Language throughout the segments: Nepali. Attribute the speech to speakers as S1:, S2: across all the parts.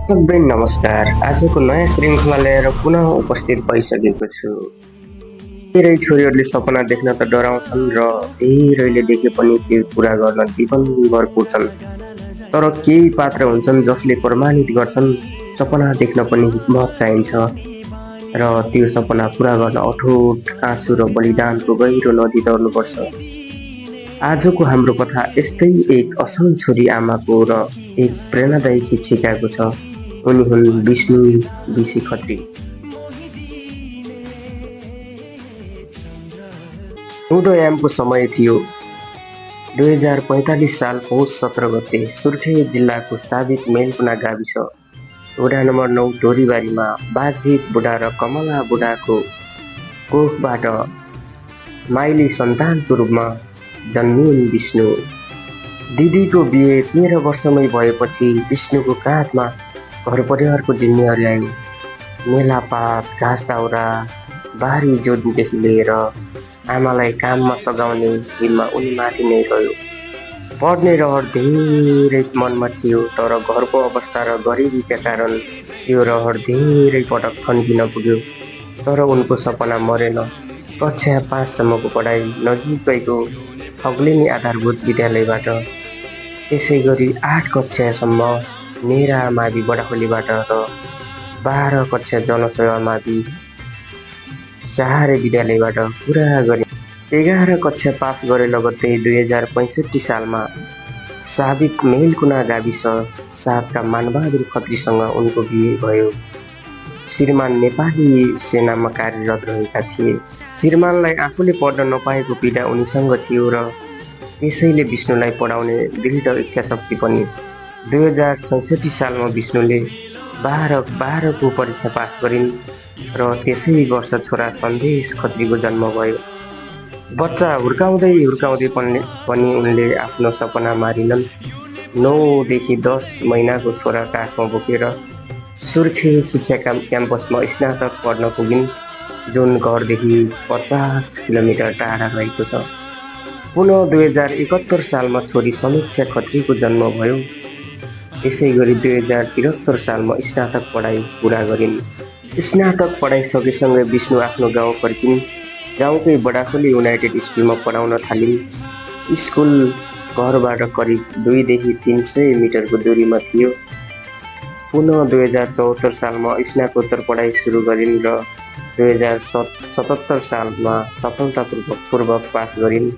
S1: बहन नमस्कार। आजको नयाँ श्रृङ्खला लिएर पुनः उपस्थित भइसकेको छु। धेरै छोरीहरूले सपना देख्न त डराउँछन् र धेरैले देखे पनि त्यो पुरा गर्न जीवनभर कुर्छन्। तर केही पात्र हुन्छन् जसले प्रमाणित गर्छन् सपना देख्न पनि हिम्मत चाहिन्छ र त्यो सपना पुरा गर्न अठोट आँसु र बलिदानको गहिरो नदी तर्नुपर्छ। आजको हाम्रो कथा यस्तै एक असल छोरी आमाको र एक प्रेरणादायी शिक्षिकाको छ। उनी हुन् विष्णु विशी खत्री। उदययामको समय थियो 2045 साल पौष 17 गते सुर्खेत जिल्लाको साबिक मेलकुना गाविस वडा नम्बर 9 धोरीबारीमा बागजित बुढा र कमला बुढाको कोखबाट माइली सन्तानको रूपमा जन्मिन् विष्णु। दिदीको बिहे 13 वर्षमै भएपछि विष्णुको काँधमा घर परिवारको जिम्मेवारी आयो। मेलापात घाँस दाउरा बारी जोड्नेदेखि लिएर आमालाई काममा सघाउने जिम्मा उनीमाथि नै रह्यो। पढ्ने रहर धेरै मनमा थियो, तर घरको अवस्था र गरिबीका कारण त्यो रहर धेरै पटक थन्किन पुग्यो। तर उनको सपना मरेन। कक्षा 5 सम्मको पढाइ नजिकैको अग्लिनी आधारभूत विद्यालयबाट, त्यसै गरी 8 कक्षासम्म नेरा मावि बडाखोलीबाट र 12 कक्षा जनसेवा मावि सहारे विद्यालयबाट पुरा गरे। 11 कक्षा पास गरे लगत्तै 2065 सालमा साबिक मेलकुना गाविस 7 का मानबहादुर खत्रीसँग उनको बिहे भयो। श्रीमान नेपाली सेनामा कार्यरत रहेका थिए। श्रीमानलाई आफूले पढ्न नपाएको पीडा उनीसँग थियो र त्यसैले विष्णुलाई पढाउने दृढ इच्छा शक्ति पनि। 2066 सालमा विष्णुले 12को परीक्षा पास गरिन् र त्यसै वर्ष छोरा सन्देश खत्रीको जन्म भयो। बच्चा हुर्काउँदै हुर्काउँदै पनि उनले आफ्नो सपना मारिनन्। 9 देखि 10 महिनाको छोरा काखमा बोकेर सुर्खेत शिक्षा क्याम्पसमा स्नातक पढ्न पुगिन्, जुन घरदेखि 50 किलोमिटर टाढा रहेको छ। पुनः 2071 सालमा छोरी समीक्षा खत्रीको जन्म भयो। त्यसै गरी 2073 सालमा स्नातक पढाइ पुरा गरिन्। स्नातक पढाइ सकेसँगै विष्णु आफ्नो गाउँ फर्किन्। गाउँकै बडाखोली युनाइटेड स्कुलमा पढाउन थालिन्। स्कुल घरबाट करिब 2 देखि 300 मिटरको दूरीमा थियो। पुनः 2074 सालमा स्नातकोत्तर पढाइ सुरु गरिन् र 2077 सालमा सफलतापूर्वक पास गरिन्।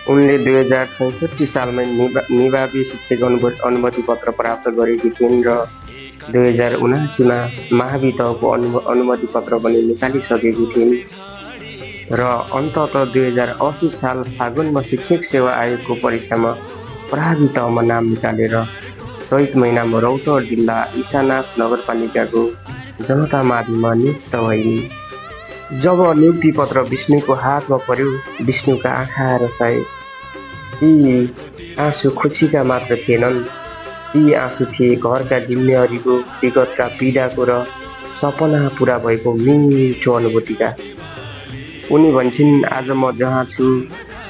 S1: उनले 2066 सालमै निभावी शिक्षक अनुमति पत्र प्राप्त गरेकी थिइन् र 2079मा महावि तहको अनुमति पत्र पनि निकालिसकेकी थिइन् र अन्ततः 2080 साल फागुनमा शिक्षक सेवा आयोगको परीक्षामा प्रभावी तहमा नाम निकालेर चैत महिनामा रौतहट जिल्ला ईशानाथ नगरपालिकाको जनता माविमा नियुक्त भइन्। जब नियुक्ति पत्र विष्णुको हातमा पर्यो, विष्णुका आँखा रसाए। ती आँसु खुसीका मात्र थिएनन्, ती आँसु थिए घरका जिम्मेवारीको, विगतका पीडाको र सपना पुरा भएको मिठो अनुभूतिका। उनी भन्छन्, आज म जहाँ छु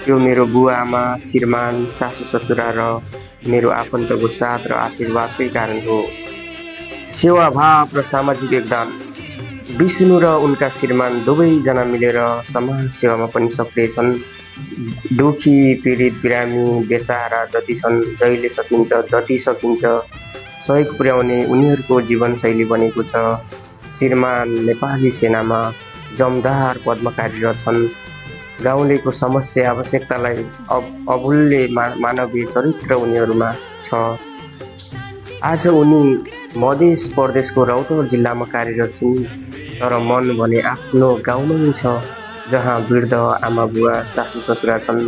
S1: त्यो मेरो बुवा आमा, श्रीमान, सासु ससुरा र मेरो आफन्तको साथ र आशीर्वादकै कारण हो। सेवाभाव र सामाजिक योगदान। विष्णु र उनका श्रीमान दुवैजना मिलेर समाज सेवामा पनि सक्रिय छन्। दुखी पीडित बिरामी बेसहारा जति छन्, जहिले सकिन्छ जति सकिन्छ सहयोग पुर्याउने उनीहरूको जीवनशैली बनेको छ। श्रीमान नेपाली सेनामा जमदार पदमा कार्यरत छन्। गाउँलेको समस्या आवश्यकतालाई अमूल्य मानवीय चरित्र उनीहरूमा छ। आज उनी मधेस प्रदेशको रौतहट जिल्लामा कार्यरत छिन्, तर मन भने आफ्नो गाउँमै छ, जहाँ वृद्ध आमा बुवा सासु ससुरा छन्,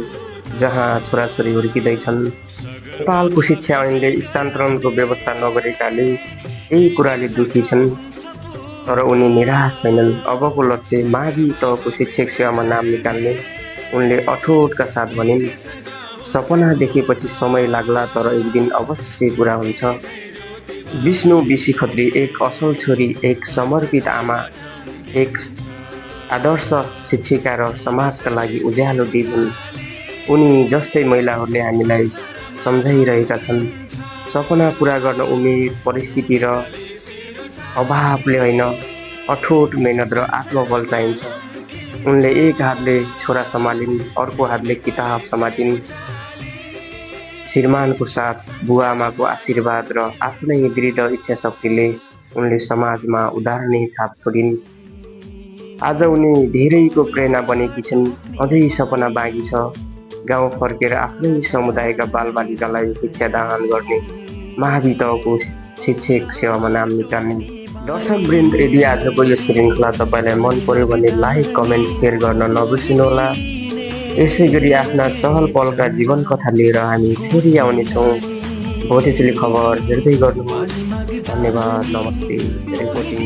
S1: जहाँ छोराछोरी हुर्किँदैछन्। नेपालको शिक्षा ऐनले स्थानान्तरणको व्यवस्था नगरेकाले यही कुराले दुखी छन्, तर उनी निराश छैनन्। अबको लक्ष्य मावि तहको शिक्षक सेवामा नाम निकाल्ने उनले अठोटका साथ भनिन्। सपना देखेपछि समय लाग्ला, तर एक दिन अवश्य पुरा हुन्छ। विष्णु विशी खत्री एक असल छोरी, एक समर्पित आमा, एक आदर्श शिक्षिका र समाजका लागि उज्यालो दीप हुन्। उनी जस्तै महिलाहरूले हामीलाई सम्झाइरहेका छन्। सपना पुरा गर्न उमेर, परिस्थिति र अभावले होइन, अठोट मेहनत र आत्मबल चाहिन्छ। उनले एक हातले छोरा सम्हालिन्, अर्को हातले किताब समातिन्। श्रीमानको साथ, बुवाआमाको आशीर्वाद र आफ्नै दृढ इच्छा शक्तिले उनले समाजमा उदाहरणीय छाप छोडिन्। आज उनी धेरैको प्रेरणा बनेकी छन्। अझै सपना बाँकी छ, गाउँ फर्केर आफ्नै समुदायका बालबालिकालाई शिक्षादान गर्ने, मावि तहको शिक्षक सेवामा नाम निकाल्ने। दर्शकवृन्द, यदि आजको यो श्रृङ्खला तपाईँलाई मन पर्यो भने लाइक, कमेन्ट, सेयर गर्न नबिर्सिनुहोला। यसै गरी आफ्ना चहल पहलका जीवन कथा लिएर हामी फेरि आउनेछौँ। भोटेचुली खबर हेर्दै गर्नुहोस्। धन्यवाद, नमस्ते। रिपोर्टिङ